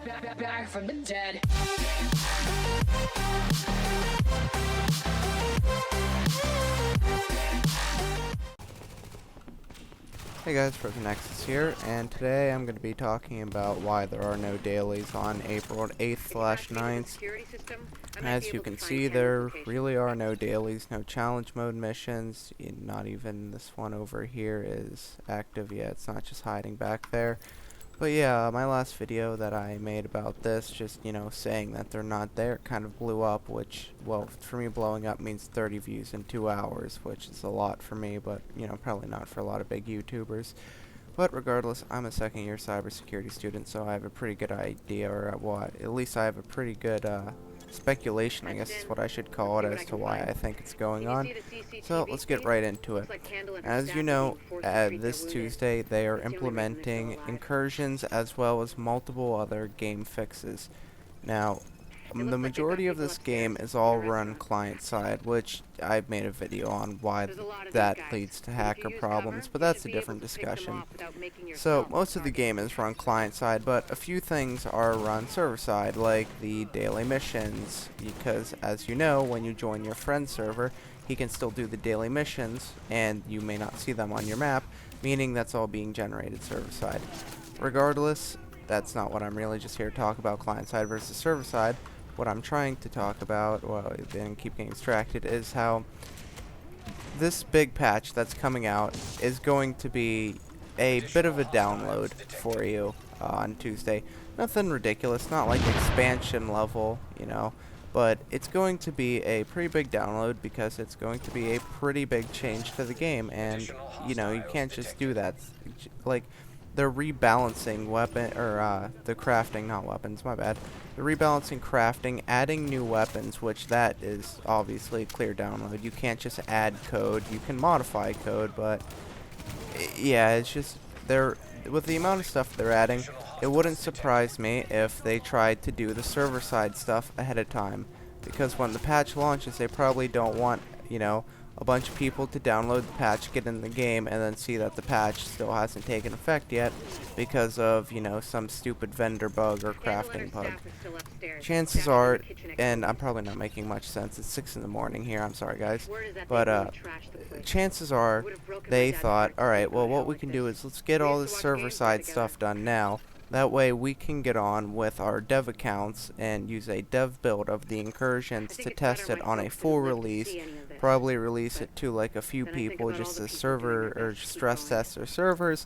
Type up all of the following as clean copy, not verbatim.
Back from the dead. Hey guys, Frozen Nexus here, and today I'm going to be talking about why there are no dailies on April 8th/9th. As you can see, there really are no dailies, no challenge mode missions. Not even this one over here is active yet. It's not just hiding back there. But yeah, my last video that I made about this, just, saying that they're not there, kind of blew up, which, well, for me blowing up means 30 views in 2 hours, which is a lot for me, but, probably not for a lot of big YouTubers. But regardless, I'm a second-year cybersecurity student, so I have a pretty good idea, or at least I have a pretty good, speculation, I guess is what I should call it, as to why I think it's going on. So let's get right into it. As you know, this Tuesday they are implementing incursions as well as multiple other game fixes. Now, the majority of this game is all run client-side, which I've made a video on why that leads to hacker problems, but that's a different discussion. So, most of the game is run client-side, but a few things are run server-side, like the daily missions, because, as you know, when you join your friend's server, he can still do the daily missions, and you may not see them on your map, meaning that's all being generated server-side. Regardless, that's not what I'm really just here to talk about, client-side versus server-side. What I'm trying to talk about, well, then keep getting distracted, is how this big patch that's coming out is going to be a bit of a download for you on Tuesday. Nothing ridiculous, not like expansion level, but it's going to be a pretty big download because it's going to be a pretty big change to the game, and you can't just do that. Like, they're rebalancing the crafting, not weapons, my bad. They're rebalancing crafting, adding new weapons, which that is obviously a clear download. You can't just add code. You can modify code, but yeah, it's just with the amount of stuff they're adding, it wouldn't surprise me if they tried to do the server side stuff ahead of time, because when the patch launches, they probably don't want, a bunch of people to download the patch, get in the game, and then see that the patch still hasn't taken effect yet because of, some stupid vendor bug or crafting bug. Chances are, and I'm probably not making much sense, it's 6 in the morning here, I'm sorry guys, but chances are they thought, alright, well what we can do is let's get all this server side stuff done now. That way we can get on with our dev accounts and use a dev build of the incursions to test it on a full release. Probably release it to like a few people just as server or stress test their servers,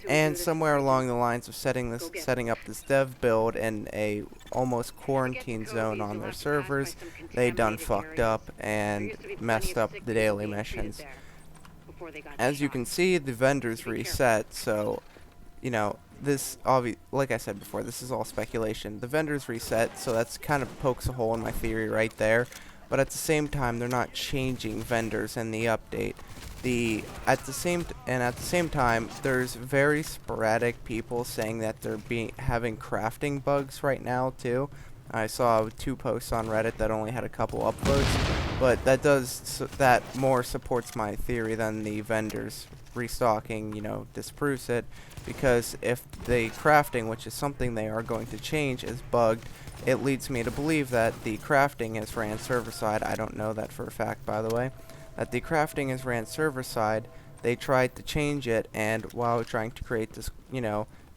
and somewhere along the lines of setting up this dev build in a almost quarantine zone on their servers, they done fucked up and messed up the daily missions. As you can see, the vendors reset, so this like I said before, this is all speculation. The vendors reset, so that's kind of pokes a hole in my theory right there. But at the same time, they're not changing vendors in the update. At the same time, there's very sporadic people saying that they're having crafting bugs right now too. I saw 2 posts on Reddit that only had a couple upvotes, but that more supports my theory than the vendors restocking, disproves it, because if the crafting, which is something they are going to change, is bugged, it leads me to believe that the crafting is ran server-side. I don't know that for a fact, by the way. That the crafting is ran server-side, they tried to change it, and while trying to create this,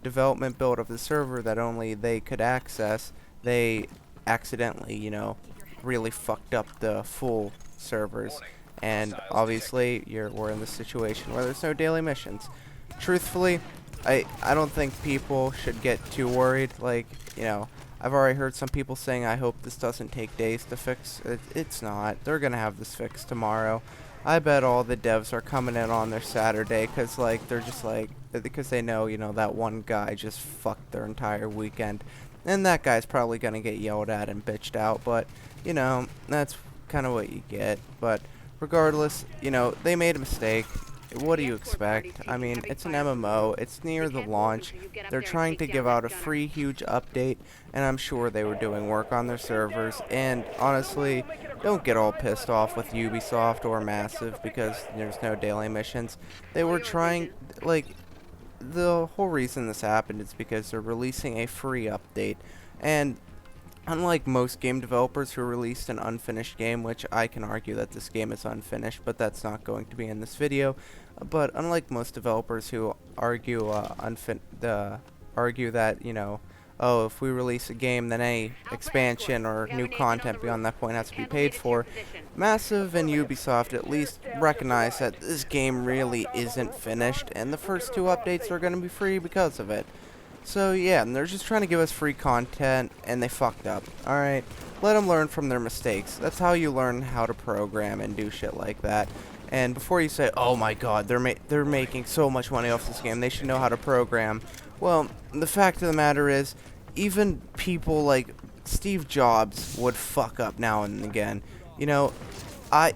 development build of the server that only they could access, they accidentally, really fucked up the full servers. And obviously, we're in this situation where there's no daily missions. Truthfully, I don't think people should get too worried. Like, I've already heard some people saying, I hope this doesn't take days to fix. It's not. They're gonna have this fixed tomorrow. I bet all the devs are coming in on their Saturday, because they know, that one guy just fucked their entire weekend. And that guy's probably gonna get yelled at and bitched out, but, that's kind of what you get. But regardless, they made a mistake. What do you expect? I mean, it's an MMO, it's near the launch, they're trying to give out a free huge update, and I'm sure they were doing work on their servers, and honestly, don't get all pissed off with Ubisoft or Massive because there's no daily missions. They were trying, the whole reason this happened is because they're releasing a free update. And unlike most game developers who released an unfinished game, which I can argue that this game is unfinished, but that's not going to be in this video. But unlike most developers who argue argue that, you know, oh, if we release a game, then any expansion or new content beyond that point has to be paid for, Massive and Ubisoft at least recognize that this game really isn't finished, and the first two updates are going to be free because of it. So yeah, and they're just trying to give us free content, and they fucked up. Alright, let them learn from their mistakes. That's how you learn how to program and do shit like that. And before you say, oh my god, they're making so much money off this game, they should know how to program. Well, the fact of the matter is, even people like Steve Jobs would fuck up now and again. You know, I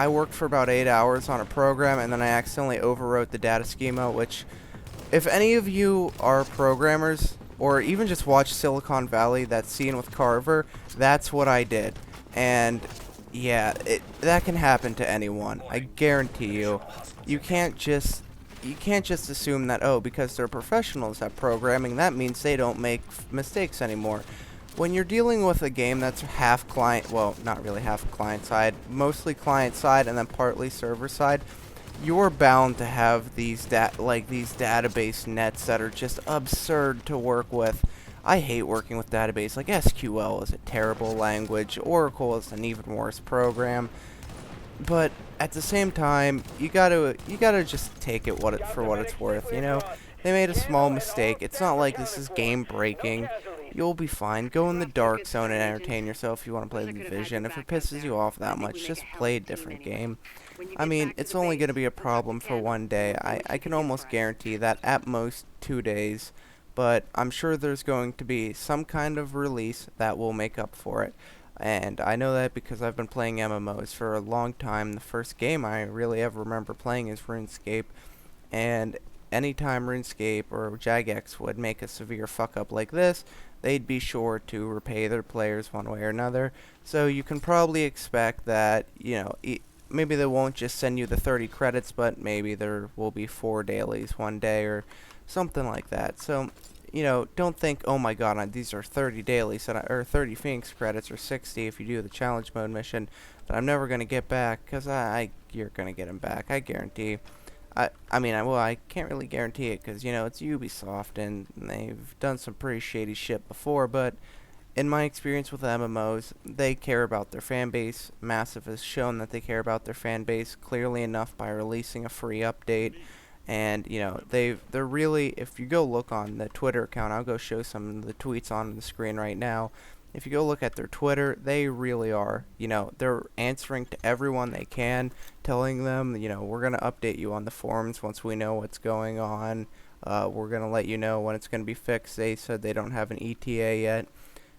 worked for about 8 hours on a program, and then I accidentally overwrote the data schema, which, if any of you are programmers, or even just watch Silicon Valley, that scene with Carver, that's what I did. And yeah, that can happen to anyone. I guarantee you. You can't just assume that, oh, because they're professionals at programming, that means they don't make mistakes anymore. When you're dealing with a game that's half client, well, not really half client side, mostly client side and then partly server side, you're bound to have these database nets that are just absurd to work with. I hate working with database. Like, SQL is a terrible language. Oracle is an even worse program. But at the same time, you gotta just take it for what it's worth. You know, they made a small mistake. It's not like this is game breaking. You'll be fine. Go in the dark zone and entertain yourself if you want to play The Division. If it pisses you off that much, just play a different game. I mean, it's only going to be a problem for one day. I can almost guarantee that at most 2 days. But I'm sure there's going to be some kind of release that will make up for it. And I know that because I've been playing MMOs for a long time. The first game I really ever remember playing is RuneScape. And anytime RuneScape or Jagex would make a severe fuck up like this, they'd be sure to repay their players one way or another. So you can probably expect that, you know, maybe they won't just send you the 30 credits, but maybe there will be 4 dailies one day or something like that. So, you know, don't think, oh my god, these are 30 dailies, or 30 Phoenix credits, or 60 if you do the challenge mode mission, that I'm never going to get back, because you're going to get them back, I guarantee. I can't really guarantee it, because, you know, it's Ubisoft, and they've done some pretty shady shit before, but in my experience with MMOs, they care about their fan base. Massive has shown that they care about their fan base clearly enough by releasing a free update. And, you know, they're really, if you go look on the Twitter account, I'll go show some of the tweets on the screen right now. If you go look at their Twitter, they really are, you know, they're answering to everyone they can, telling them, you know, we're going to update you on the forums once we know what's going on. We're going to let you know when it's going to be fixed. They said they don't have an ETA yet.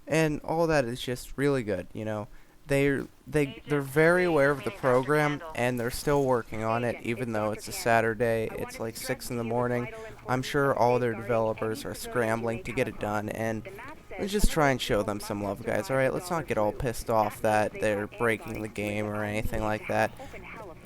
And all that is just really good, you know. They're very aware of the program, and they're still working on it, even though it's a Saturday. It's like 6 in the morning. I'm sure all their developers are scrambling to get it done, and let's just try and show them some love, guys. Alright, let's not get all pissed off that they're breaking the game or anything like that,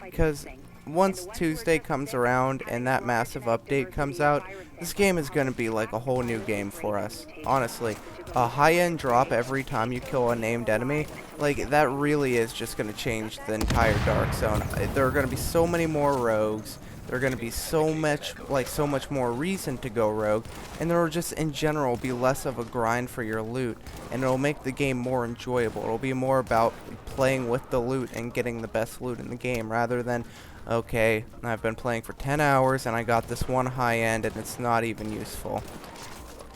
because once Tuesday comes around and that massive update comes out, this game is going to be like a whole new game for us. Honestly, a high-end drop every time you kill a named enemy, like, that really is just going to change the entire Dark Zone. There are going to be so many more rogues. There are going to be so much more reason to go rogue, and there will just in general be less of a grind for your loot, and it'll make the game more enjoyable. It'll be more about playing with the loot and getting the best loot in the game, rather than, okay, I've been playing for 10 hours and I got this one high end and it's not even useful.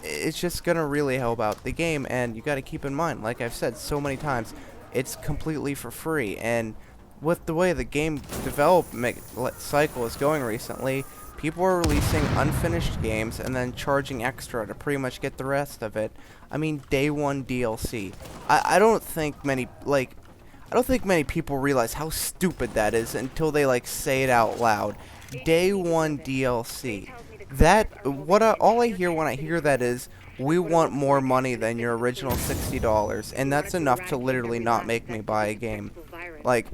It's just gonna really help out the game, and you gotta keep in mind, like I've said so many times, it's completely for free, and with the way the game development cycle is going recently, people are releasing unfinished games and then charging extra to pretty much get the rest of it. I mean, day one DLC. I don't think many people realize how stupid that is until they say it out loud. Day one DLC. All I hear when I hear that is, we want more money than your original $60, and that's enough to literally not make me buy a game. Like,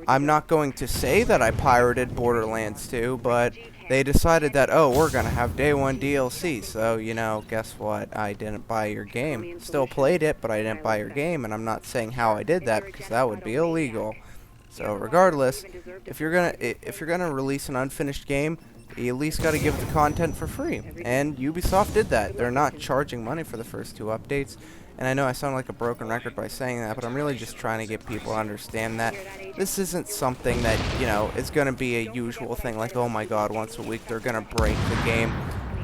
I'm not going to say that I pirated Borderlands 2, but they decided that, oh, we're gonna have day one DLC, so, you know, guess what, I didn't buy your game. Still played it, but I didn't buy your game, and I'm not saying how I did that, because that would be illegal. So regardless, if you're gonna release an unfinished game, you at least gotta give the content for free. And Ubisoft did that. They're not charging money for the first 2 updates. And I know I sound like a broken record by saying that, but I'm really just trying to get people to understand that this isn't something that, you know, is going to be a usual thing, like, oh my god, once a week they're going to break the game.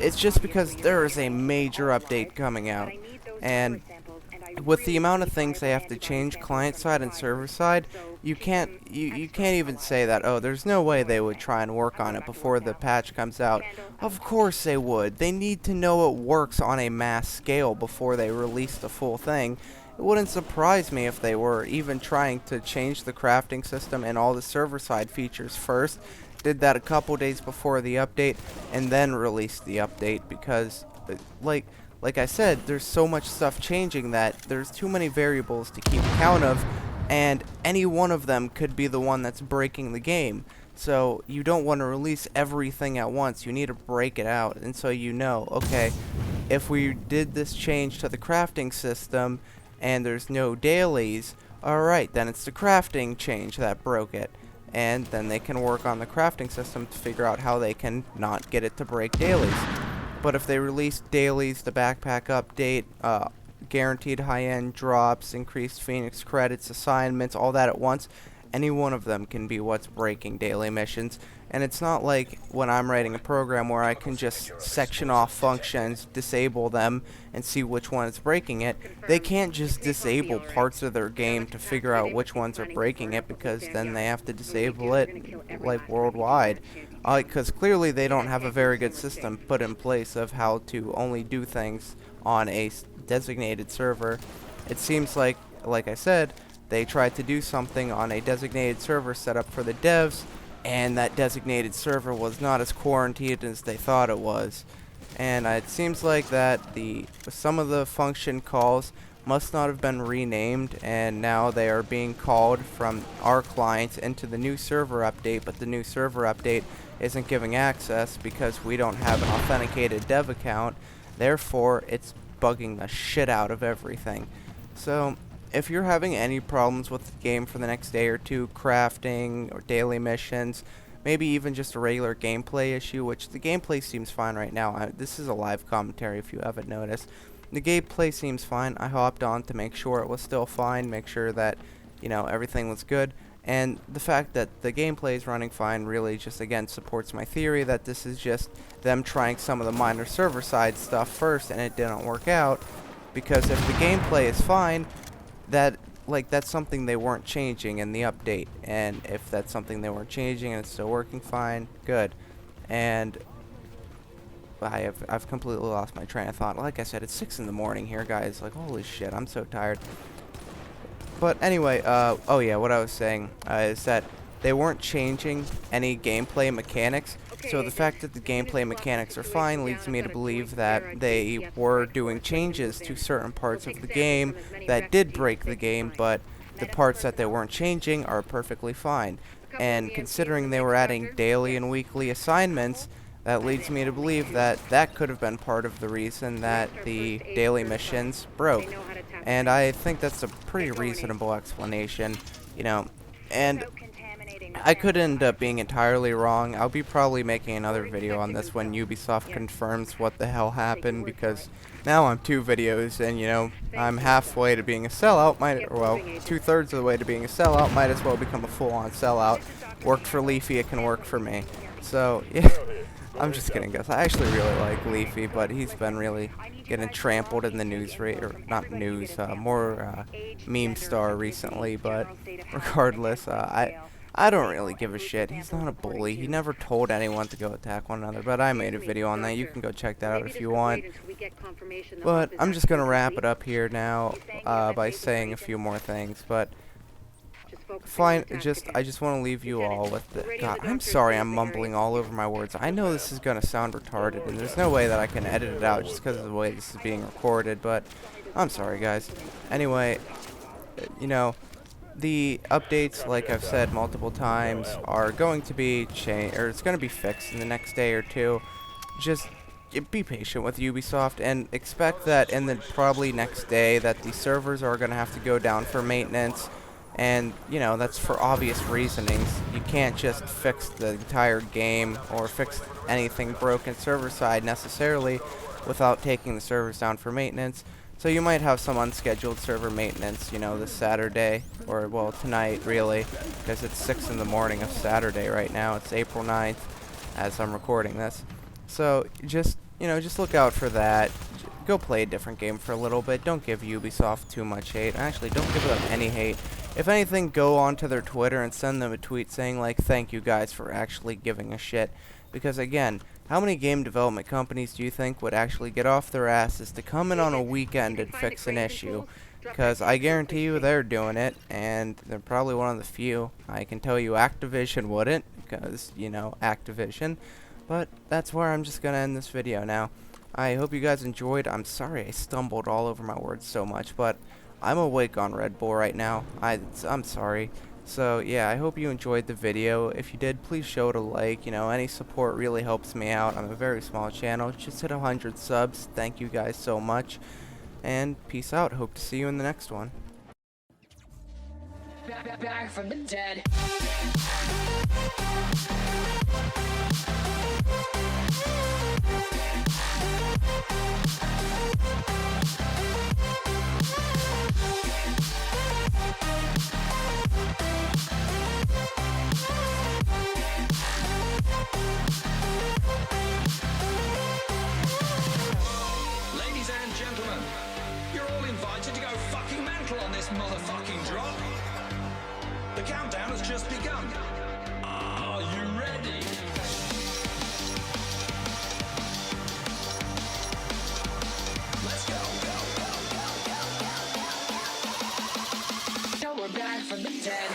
It's just because there is a major update coming out. And with the amount of things they have to change client side and server side, you can't even say that, oh, there's no way they would try and work on it before the patch comes out. Of course they would. They need to know it works on a mass scale before they release the full thing. It wouldn't surprise me if they were even trying to change the crafting system and all the server side features first, did that a couple days before the update, and then released the update, because like I said, there's so much stuff changing that there's too many variables to keep count of, and any one of them could be the one that's breaking the game. So you don't want to release everything at once. You need to break it out, and so you know, okay, if we did this change to the crafting system and there's no dailies, alright, then it's the crafting change that broke it. And then they can work on the crafting system to figure out how they can not get it to break dailies. But if they release dailies, the backpack update, guaranteed high-end drops, increased Phoenix credits, assignments, all that at once, any one of them can be what's breaking daily missions. And it's not like when I'm writing a program where I can just section off functions, disable them, and see which one is breaking it. They can't just disable parts of their game to figure out which ones are breaking it, because then they have to disable it, like, worldwide. Because clearly they don't have a very good system put in place of how to only do things on a designated server. It seems like I said, they tried to do something on a designated server set up for the devs, and that designated server was not as quarantined as they thought it was. And it seems like that some of the function calls must not have been renamed, and now they are being called from our clients into the new server update, but the new server update isn't giving access because we don't have an authenticated dev account. Therefore, it's bugging the shit out of everything. So if you're having any problems with the game for the next day or two, crafting or daily missions, maybe even just a regular gameplay issue, which the gameplay seems fine right now. This is a live commentary if you haven't noticed. The gameplay seems fine. I hopped on to make sure it was still fine, make sure that, you know, everything was good. And the fact that the gameplay is running fine really just, again, supports my theory that this is just them trying some of the minor server side stuff first and it didn't work out. Because if the gameplay is fine, that's something they weren't changing in the update. And if that's something they weren't changing and it's still working fine, good. And I've completely lost my train of thought. Like I said, it's 6 in the morning here, guys. Like, holy shit, I'm so tired. But anyway, oh yeah, what I was saying is that they weren't changing any gameplay mechanics. So the fact that the gameplay mechanics are fine leads me to believe that they were doing changes to certain parts of the game that did break the game, but the parts that they weren't changing are perfectly fine. And considering they were adding daily and weekly assignments, that leads me to believe that that could have been part of the reason that the daily missions broke. And I think that's a pretty reasonable explanation, you know, and I could end up being entirely wrong. I'll be probably making another video on this when Ubisoft confirms what the hell happened, because now I'm 2 videos and, you know, I'm halfway to being a sellout, well, 2/3 of the way to being a sellout, might as well become a full-on sellout. Worked for Leafy, it can work for me. So, yeah, I'm just kidding, guys. I actually really like Leafy, but he's been really getting trampled in the news or not news, more meme star recently, but regardless, I don't really give a shit. He's not a bully. He never told anyone to go attack one another, but I made a video on that. You can go check that out if you want. But I'm just going to wrap it up here now by saying a few more things, but fine, I just want to leave you all with the... God, I'm sorry I'm mumbling all over my words. I know this is going to sound retarded, and there's no way that I can edit it out just because of the way this is being recorded, but I'm sorry, guys. Anyway, you know, the updates, like I've said multiple times, are going to be changed, or it's going to be fixed in the next day or two. Just be patient with Ubisoft and expect that in the probably next day that the servers are going to have to go down for maintenance. And, you know, that's for obvious reasonings. You can't just fix the entire game or fix anything broken server side necessarily without taking the servers down for maintenance. So you might have some unscheduled server maintenance, you know, this Saturday, or, well, tonight, really, because it's 6 in the morning of Saturday right now. It's April 9th as I'm recording this. So just, you know, just look out for that. Go play a different game for a little bit. Don't give Ubisoft too much hate. Actually, don't give them any hate. If anything, go onto their Twitter and send them a tweet saying, like, thank you guys for actually giving a shit. Because, again, how many game development companies do you think would actually get off their asses to come in on a weekend and fix an issue? Because I guarantee you they're doing it, and they're probably one of the few. I can tell you Activision wouldn't, because, you know, Activision. But that's where I'm just going to end this video now. I hope you guys enjoyed. I'm sorry I stumbled all over my words so much, but I'm awake on Red Bull right now. I'm sorry. So, yeah, I hope you enjoyed the video. If you did, please show it a like. You know, any support really helps me out. I'm a very small channel. Just hit 100 subs. Thank you guys so much. And peace out. Hope to see you in the next one. Back from the dead. Ladies and gentlemen, you're all invited to go fucking mental on this motherfucking drop. The countdown has just begun. Are you ready? Let's go. Now we're back from the dead.